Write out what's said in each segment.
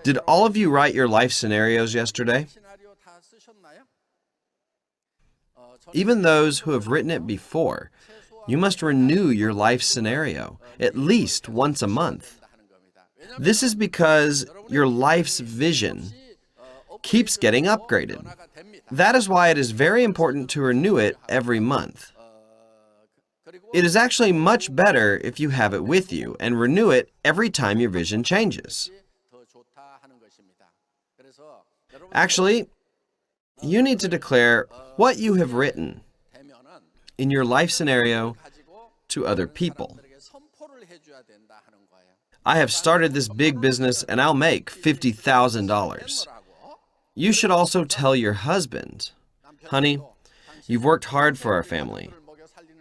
Did all of you write your life scenarios yesterday? Even those who have written it before, you must renew your life scenario at least once a month. This is because your life's vision keeps getting upgraded. That is why it is very important to renew it every month. It is actually much better if you have it with you and renew it every time your vision changes. Actually, you need to declare what you have written in your life scenario to other people. I have started this big business and I'll make $50,000. You should also tell your husband, honey, you've worked hard for our family,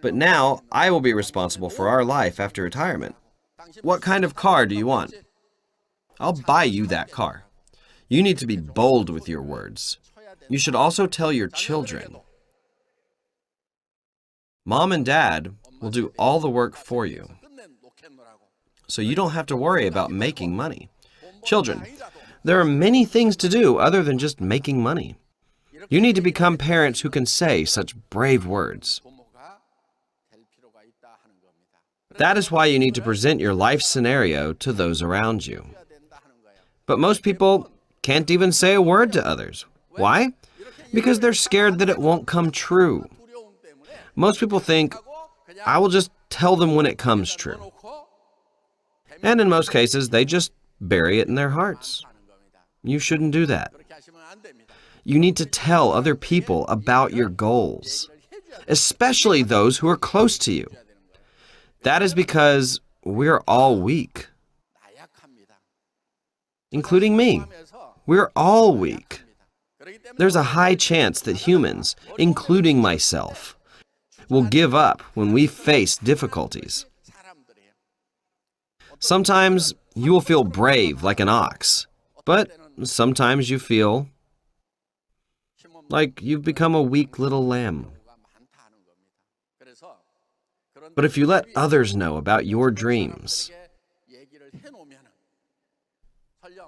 but now I will be responsible for our life after retirement. What kind of car do you want? I'll buy you that car. You need to be bold with your words. You should also tell your children. Mom and Dad will do all the work for you, so you don't have to worry about making money. Children, there are many things to do other than just making money. You need to become parents who can say such brave words. That is why you need to present your life scenario to those around you. But most people can't even say a word to others. Why? Because they're scared that it won't come true. Most people think, I will just tell them when it comes true. And in most cases, they just bury it in their hearts. You shouldn't do that. You need to tell other people about your goals, especially those who are close to you. That is because we're all weak, including me. We're all weak. There's a high chance that humans, including myself, will give up when we face difficulties. Sometimes you will feel brave like an ox, but sometimes you feel like you've become a weak little lamb. But if you let others know about your dreams,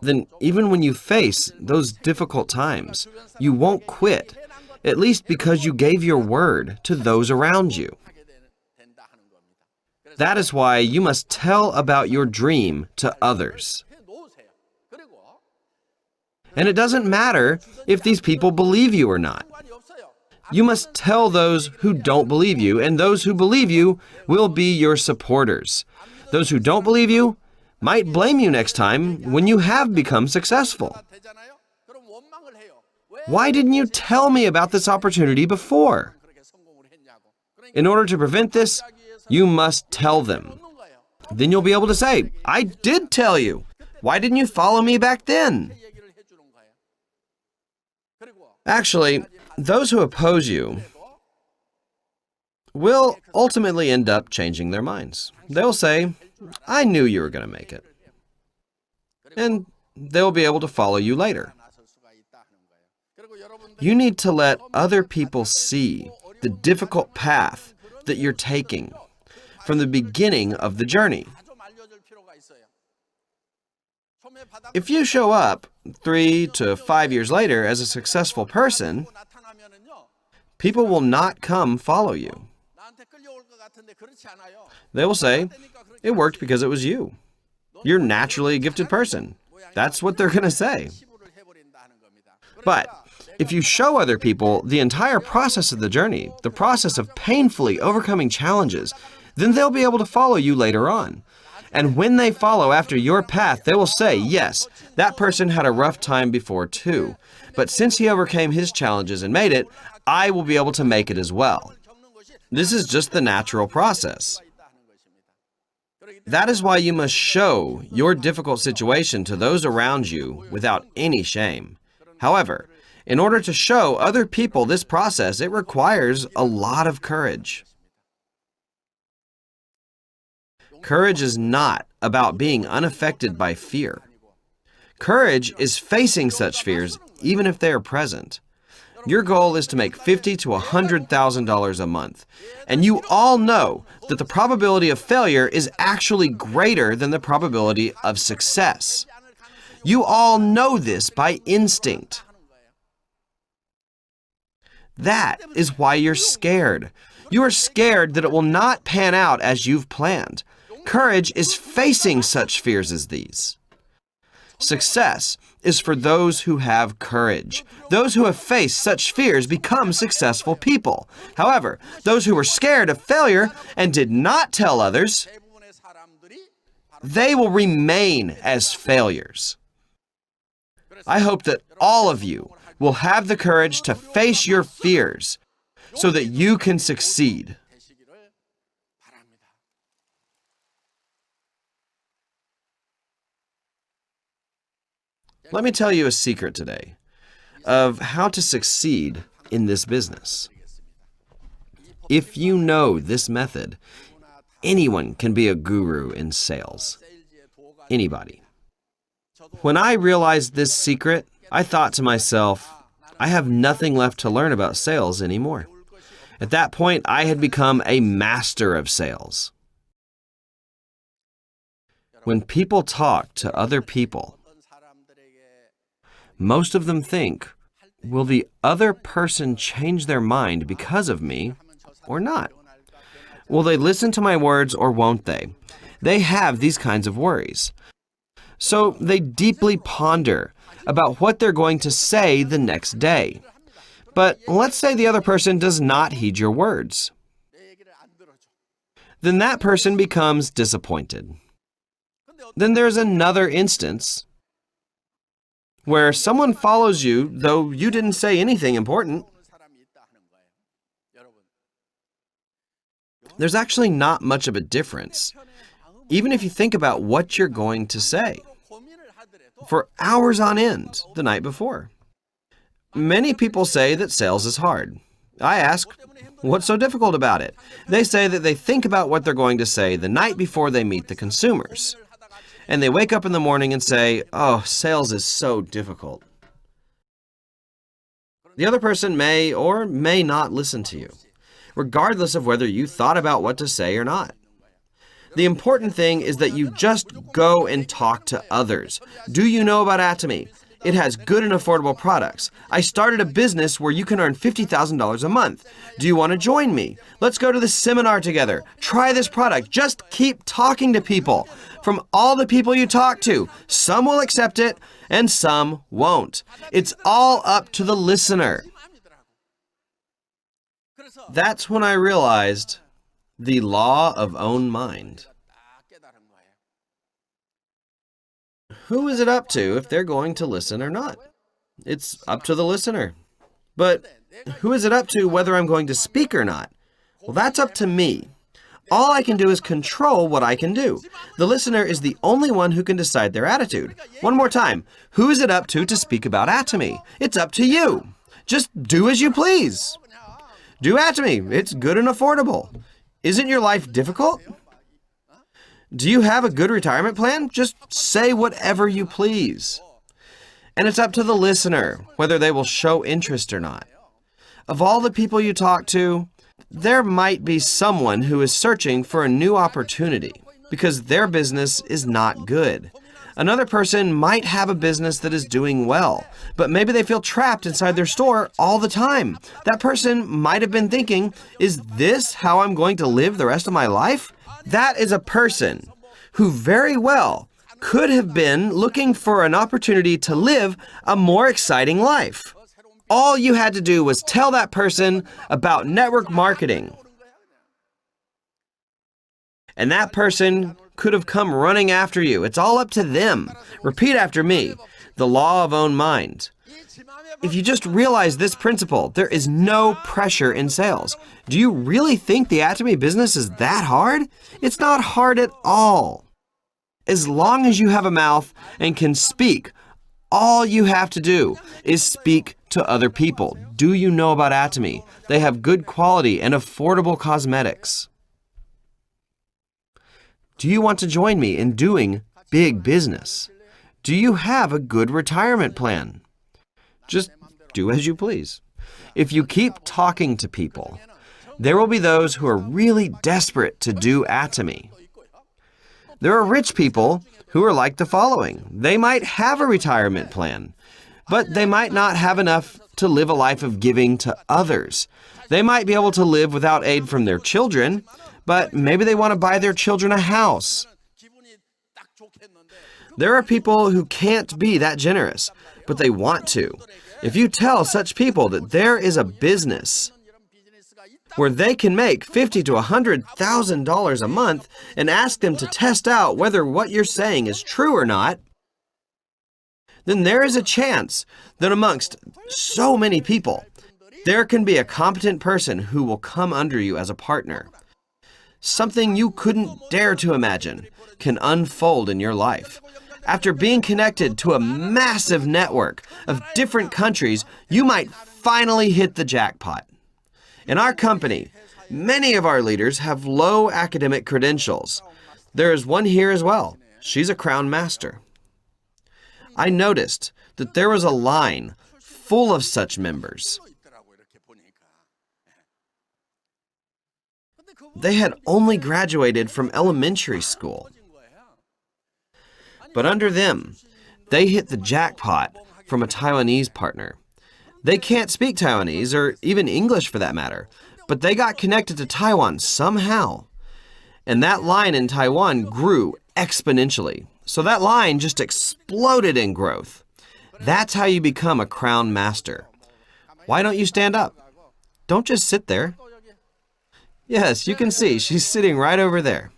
then even when you face those difficult times, you won't quit, at least because you gave your word to those around you. That is why you must tell about your dream to others. And it doesn't matter if these people believe you or not. You must tell those who don't believe you, and those who believe you will be your supporters. Those who don't believe you might blame you next time when you have become successful. Why didn't you tell me about this opportunity before? In order to prevent this, you must tell them. Then you'll be able to say, I did tell you. Why didn't you follow me back then? Actually, those who oppose you will ultimately end up changing their minds. They'll say, I knew you were going to make it. And they'll be able to follow you later. You need to let other people see the difficult path that you're taking from the beginning of the journey. If you show up 3 to 5 years later as a successful person, people will not come follow you. They will say, it worked because it was you. You're naturally a gifted person. That's what they're going to say. But if you show other people the entire process of the journey, the process of painfully overcoming challenges, then they'll be able to follow you later on. And when they follow after your path, they will say, yes, that person had a rough time before too. But since he overcame his challenges and made it, I will be able to make it as well. This is just the natural process. That is why you must show your difficult situation to those around you without any shame. However, in order to show other people this process, it requires a lot of courage. Courage is not about being unaffected by fear. Courage is facing such fears even if they are present. Your goal is to make $50,000 to $100,000 a month, and you all know that the probability of failure is actually greater than the probability of success. You all know this by instinct. That is why you're scared. You are scared that it will not pan out as you've planned. Courage is facing such fears as these. Success is for those who have courage. Those who have faced such fears become successful people. However, those who were scared of failure and did not tell others, they will remain as failures. I hope that all of you will have the courage to face your fears so that you can succeed. Let me tell you a secret today of how to succeed in this business. If you know this method, anyone can be a guru in sales. Anybody. When I realized this secret, I thought to myself, I have nothing left to learn about sales anymore. At that point, I had become a master of sales. When people talk to other people, most of them think, will the other person change their mind because of me or not? Will they listen to my words or won't they? They have these kinds of worries. So they deeply ponder about what they're going to say the next day. But let's say the other person does not heed your words. Then that person becomes disappointed. Then there's another instance where someone follows you, though you didn't say anything important. There's actually not much of a difference, even if you think about what you're going to say, for hours on end the night before. Many people say that sales is hard. I ask, what's so difficult about it? They say that they think about what they're going to say the night before they meet the consumers. And they wake up in the morning and say, oh, sales is so difficult. The other person may or may not listen to you, regardless of whether you thought about what to say or not. The important thing is that you just go and talk to others. Do you know about Atomy? It has good and affordable products. I started a business where you can earn $50,000 a month. Do you want to join me? Let's go to the seminar together. Try this product. Just keep talking to people. From all the people you talk to, some will accept it and some won't. It's all up to the listener. That's when I realized the law of own mind. Who is it up to if they're going to listen or not? It's up to the listener. But who is it up to whether I'm going to speak or not? Well, that's up to me. All I can do is control what I can do. The listener is the only one who can decide their attitude. One more time. Who is it up to speak about Atomy? It's up to you. Just do as you please. Do Atomy. It's good and affordable. Isn't your life difficult? Do you have a good retirement plan? Just say whatever you please. And it's up to the listener whether they will show interest or not. Of all the people you talk to, there might be someone who is searching for a new opportunity because their business is not good. Another person might have a business that is doing well, but maybe they feel trapped inside their store all the time. That person might have been thinking, is this how I'm going to live the rest of my life? That is a person who very well could have been looking for an opportunity to live a more exciting life. All you had to do was tell that person about network marketing. And that person could have come running after you. It's all up to them. Repeat after me, the law of own mind. If you just realize this principle, there is no pressure in sales. Do you really think the Atomy business is that hard? It's not hard at all. As long as you have a mouth and can speak, all you have to do is speak to other people. Do you know about Atomy? They have good quality and affordable cosmetics. Do you want to join me in doing big business? Do you have a good retirement plan? Just do as you please. If you keep talking to people, there will be those who are really desperate to do Atomy. There are rich people who are like the following. They might have a retirement plan, but they might not have enough to live a life of giving to others. They might be able to live without aid from their children, but maybe they want to buy their children a house. There are people who can't be that generous, but they want to. If you tell such people that there is a business where they can make $50,000 to $100,000 a month and ask them to test out whether what you're saying is true or not, then there is a chance that amongst so many people, there can be a competent person who will come under you as a partner. Something you couldn't dare to imagine can unfold in your life. After being connected to a massive network of different countries, you might finally hit the jackpot. In our company, many of our leaders have low academic credentials. There is one here as well. She's a Crown Master. I noticed that there was a line full of such members. They had only graduated from elementary school. But under them, they hit the jackpot from a Taiwanese partner. They can't speak Taiwanese or even English for that matter, but they got connected to Taiwan somehow. And that line in Taiwan grew exponentially. So that line just exploded in growth. That's how you become a Crown Master. Why don't you stand up? Don't just sit there. Yes, you can see she's sitting right over there.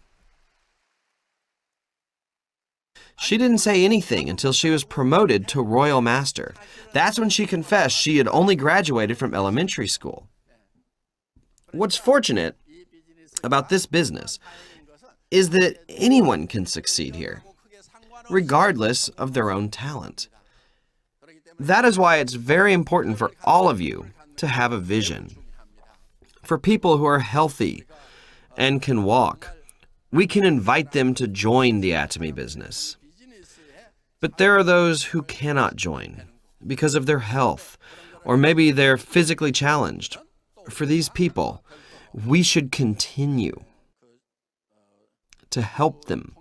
She didn't say anything until she was promoted to Royal Master. That's when she confessed she had only graduated from elementary school. What's fortunate about this business is that anyone can succeed here, regardless of their own talent. That is why it's very important for all of you to have a vision. For people who are healthy and can walk, we can invite them to join the Atomy business. But there are those who cannot join because of their health, or maybe they're physically challenged. For these people, we should continue to help them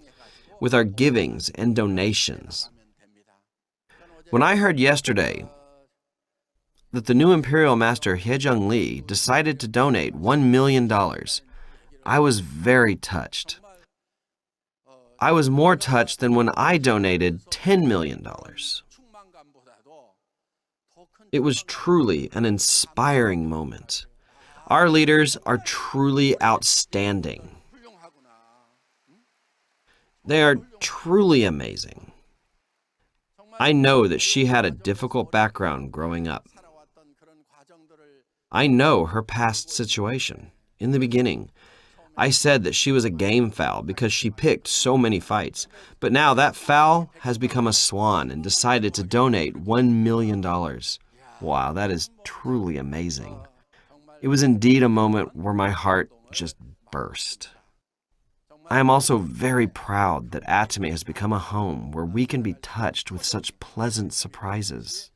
with our givings and donations. When I heard yesterday that the new Imperial Master Haejung Lee decided to donate $1 million, I was very touched. I was more touched than when I donated $10 million. It was truly an inspiring moment. Our leaders are truly outstanding. They are truly amazing. I know that she had a difficult background growing up. I know her past situation. In the beginning, I said that she was a game fowl because she picked so many fights. But now that fowl has become a swan and decided to donate $1 million. Wow, that is truly amazing. It was indeed a moment where my heart just burst. I am also very proud that Atomy has become a home where we can be touched with such pleasant surprises.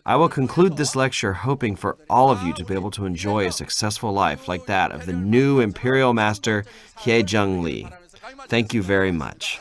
I will conclude this lecture hoping for all of you to be able to enjoy a successful life like that of the new Imperial Master Haejung Lee. Thank you very much.